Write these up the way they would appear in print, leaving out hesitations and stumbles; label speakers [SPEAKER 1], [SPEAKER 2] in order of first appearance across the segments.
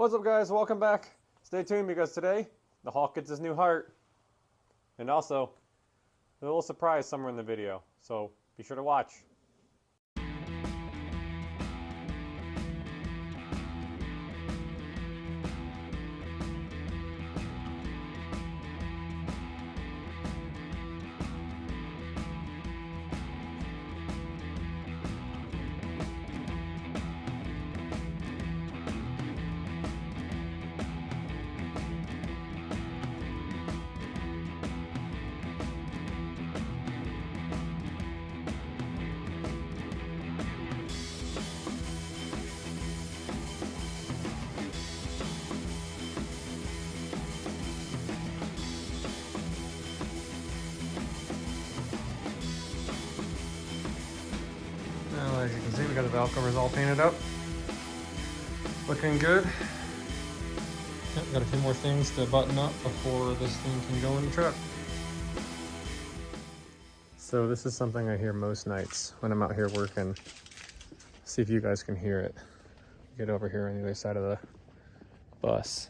[SPEAKER 1] What's up, guys? Welcome back. Stay tuned because today the Hawk gets his new heart, and also a little surprise somewhere in the video, so be sure to watch. As you can see, we got the valve covers all painted up. Looking good. Yep, got a few more things to button up before this thing can go in the truck. So this is something I hear most nights when I'm out here working. See if you guys can hear it. Get over here on the other side of the bus.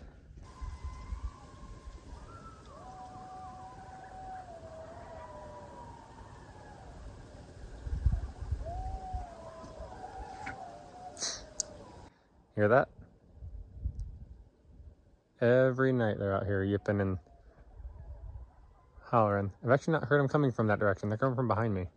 [SPEAKER 1] Hear that? Every night they're out here yipping and hollering. I've actually not heard them coming from that direction. They're coming from behind me.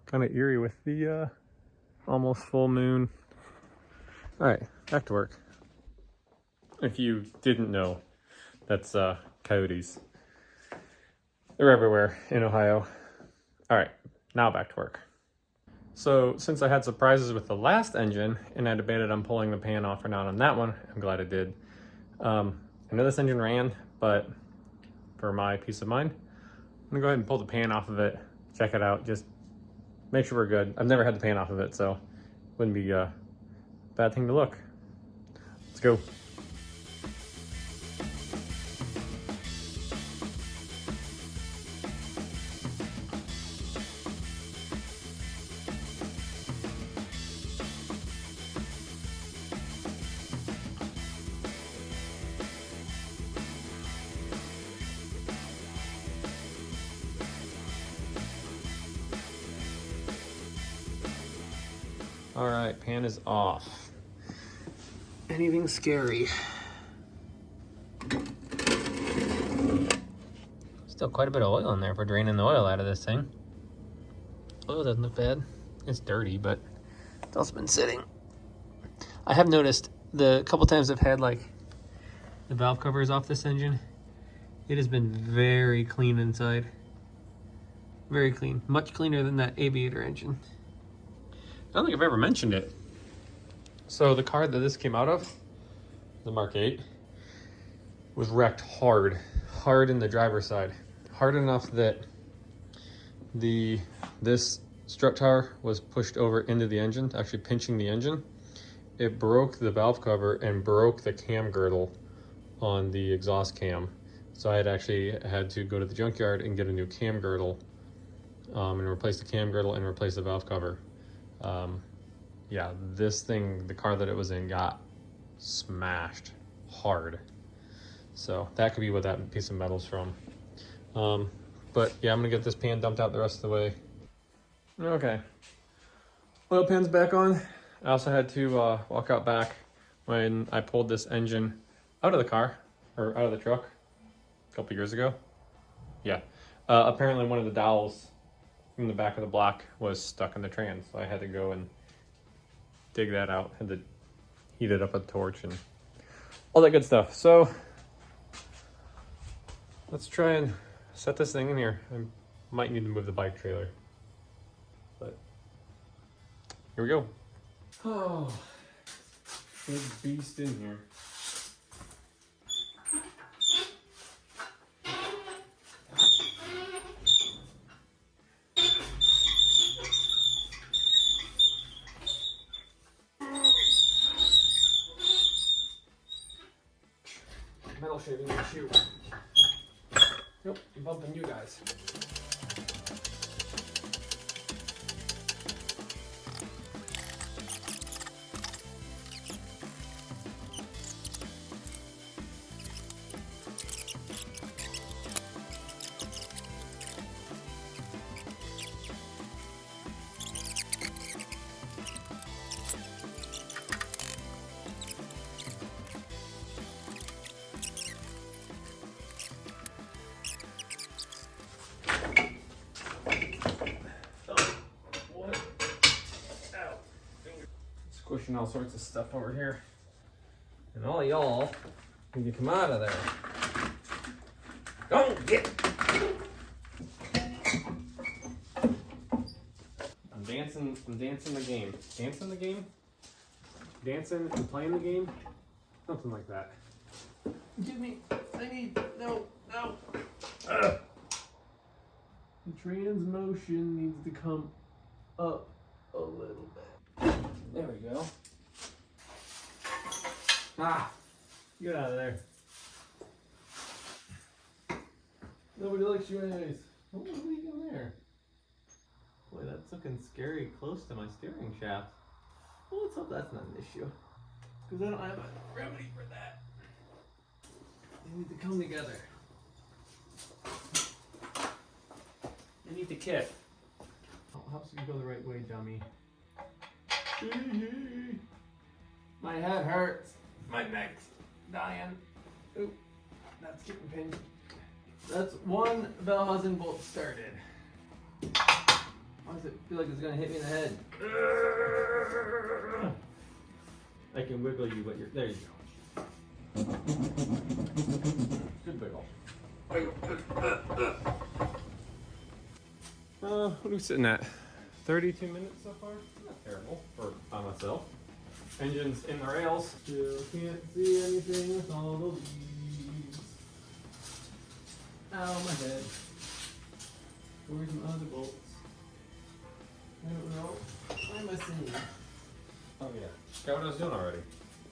[SPEAKER 1] Kind of eerie with the almost full moon. All right, back to work. If you didn't know, that's coyotes. They're everywhere in Ohio. All right, now back to work. So since I had surprises with the last engine and I debated on pulling the pan off or not on that one, I'm glad I did. I know this engine ran, but for my peace of mind, I'm gonna go ahead and pull the pan off of it, check it out, just make sure we're good. I've never had the pan off of it, so wouldn't be a bad thing to look. Let's go. All right, pan is off. Anything scary? Still quite a bit of oil in there for draining the oil out of this thing. Oil doesn't look bad. It's dirty, but it's also been sitting. I have noticed the couple times I've had like the valve covers off this engine, it has been very clean inside. Very clean, much cleaner than that aviator engine. I don't think I've ever mentioned it. So the car that this came out of, the Mark 8, was wrecked hard in the driver's side. Hard enough that this strut tower was pushed over into the engine, actually pinching the engine. It broke the valve cover and broke the cam girdle on the exhaust cam. So I had to go to the junkyard and get a new cam girdle and replace the cam girdle and replace the valve cover. Yeah, this thing, the car that it was in, got smashed hard. So that could be what that piece of metal's from. But yeah, I'm gonna get this pan dumped out the rest of the way. Okay, oil pan's back on. I also had to walk out back when I pulled this engine out of the car, or out of the truck, a couple years ago. Yeah, apparently one of the dowels from the back of the block was stuck in the trans, so I had to go and dig that out, had to heat it up with a torch and all that good stuff. So let's try and set this thing in here. I might need to move the bike trailer, but here we go. Oh, big beast in here. metal shaving issue. Nope, I'm bumping you guys. Squishing all sorts of stuff over here. And all y'all need to come out of there. Don't get. I'm dancing the game. Dancing the game? Dancing and playing the game? Something like that. Give me, no. The trans motion needs to come up a little bit. There we go. Ah! Get out of there. Nobody likes you anyways. What are we doing there? Boy, that's looking scary close to my steering shaft. Well, let's hope that's not an issue. Because I don't have a remedy for that. They need to come together. They need to kick. Oh, helps you go the right way, dummy. My head hurts. My neck's dying. Ooh, that's getting pinned. That's one bell housing bolt started. Why does it feel like it's gonna hit me in the head? I can wiggle you, but you're there. You go. Good wiggle. What are we sitting at? 32 minutes so far? Not terrible for by myself. Engine's in the rails. Still can't see anything with all the leaves. Ow, my head. Where's my other bolts? I don't know. Why am I seeing? Oh yeah. Got what I was doing already.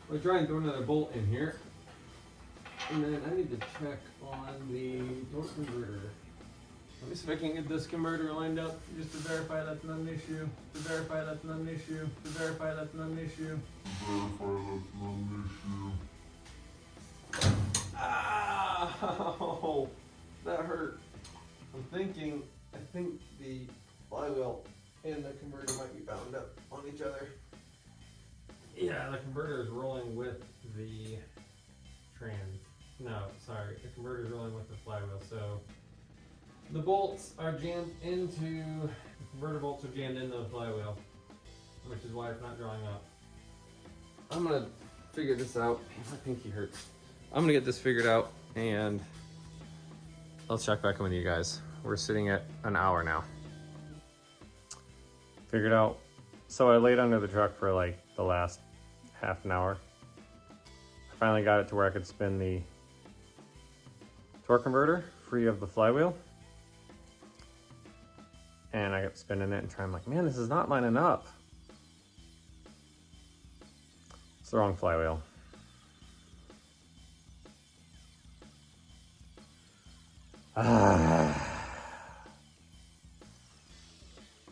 [SPEAKER 1] We'll try and throw another bolt in here. And then I need to check on the torque converter. Let me see if I can get this converter lined up just to verify that's not an issue. To verify that's not an issue. To verify that's not an issue. Ow! That hurt. I think the flywheel and the converter might be bound up on each other. Yeah, the converter is rolling with the trans. No, sorry, the converter is rolling with the flywheel. So the bolts are jammed into, the converter bolts are jammed into the flywheel, which is why it's not drawing up. I'm gonna figure this out. My pinky hurts. I'm gonna get this figured out and I'll check back in with you guys. We're sitting at an hour now. Figured out. So I laid under the truck for like the last half an hour. I finally got it to where I could spin the torque converter free of the flywheel. And I kept spinning it and trying, like, man, this is not lining up. It's the wrong flywheel.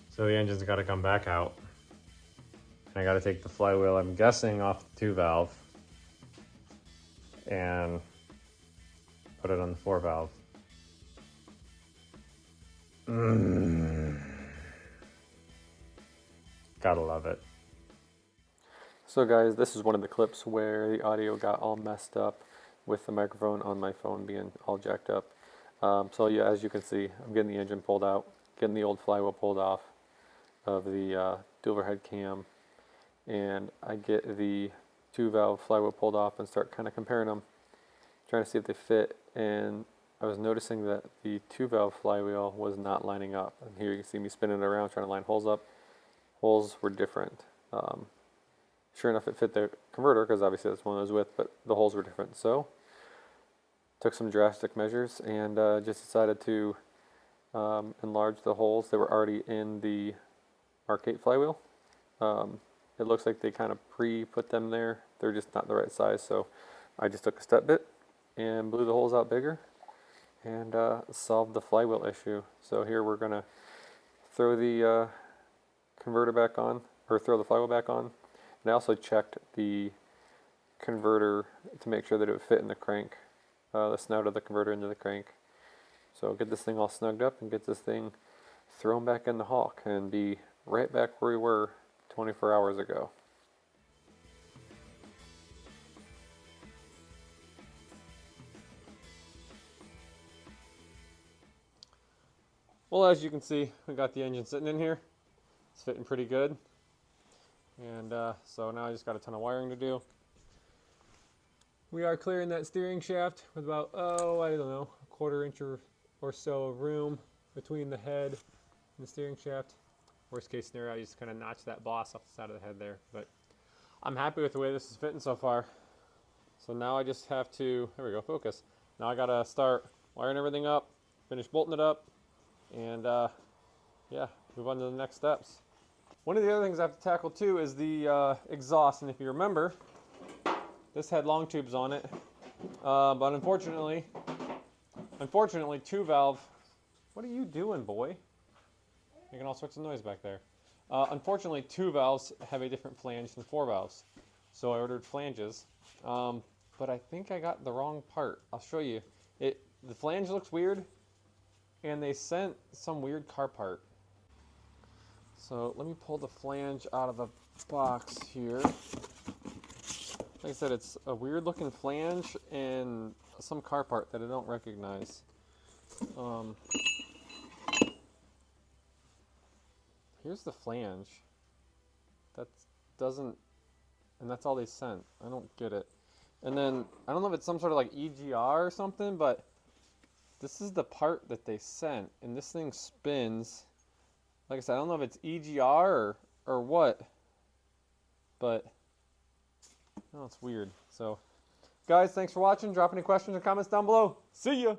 [SPEAKER 1] So the engine's got to come back out. And I got to take the flywheel, I'm guessing, off the 2 valve and put it on the 4 valve. Gotta love it. So guys, this is one of the clips where the audio got all messed up with the microphone on my phone being all jacked up. So yeah, as you can see, I'm getting the engine pulled out, getting the old flywheel pulled off of the dual overhead cam, and I get the 2 valve flywheel pulled off and start kind of comparing them, trying to see if they fit. And I was noticing that the 2 valve flywheel was not lining up. And here you can see me spinning it around trying to line holes up. Holes were different. Sure enough, it fit the converter because obviously that's one of those with, but the holes were different. So took some drastic measures and just decided to enlarge the holes that were already in the Mark 8 flywheel. It looks like they kind of pre-put them there. They're just not the right size, so I just took a step bit and blew the holes out bigger and solved the flywheel issue. So here we're going to throw the converter back on, or throw the flywheel back on. And I also checked the converter to make sure that it would fit in the crank, the snout of the converter into the crank. So get this thing all snugged up and get this thing thrown back in the Hawk and be right back where we were 24 hours ago. Well, as you can see, we got the engine sitting in here. It's fitting pretty good. And so now I just got a ton of wiring to do. We are clearing that steering shaft with about, I don't know, a quarter-inch or so of room between the head and the steering shaft. Worst case scenario, I just kind of notch that boss off the side of the head there. But I'm happy with the way this is fitting so far. So now I just have to, there we go, focus. Now I gotta start wiring everything up, finish bolting it up, and yeah, move on to the next steps. One of the other things I have to tackle too is the exhaust. And if you remember, this had long tubes on it, but unfortunately, two valve. What are you doing, boy? Making all sorts of noise back there. Unfortunately, two valves have a different flange than four valves, so I ordered flanges. But I think I got the wrong part. I'll show you. The flange looks weird, and they sent some weird car part. So let me pull the flange out of the box here. Like I said, it's a weird looking flange and some car part that I don't recognize. Here's the flange. That doesn't, and that's all they sent. I don't get it. And then, I don't know if it's some sort of like EGR or something, but this is the part that they sent, and this thing spins. Like I said, I don't know if it's EGR or what, but oh, it's weird. So, guys, thanks for watching. Drop any questions or comments down below. See ya!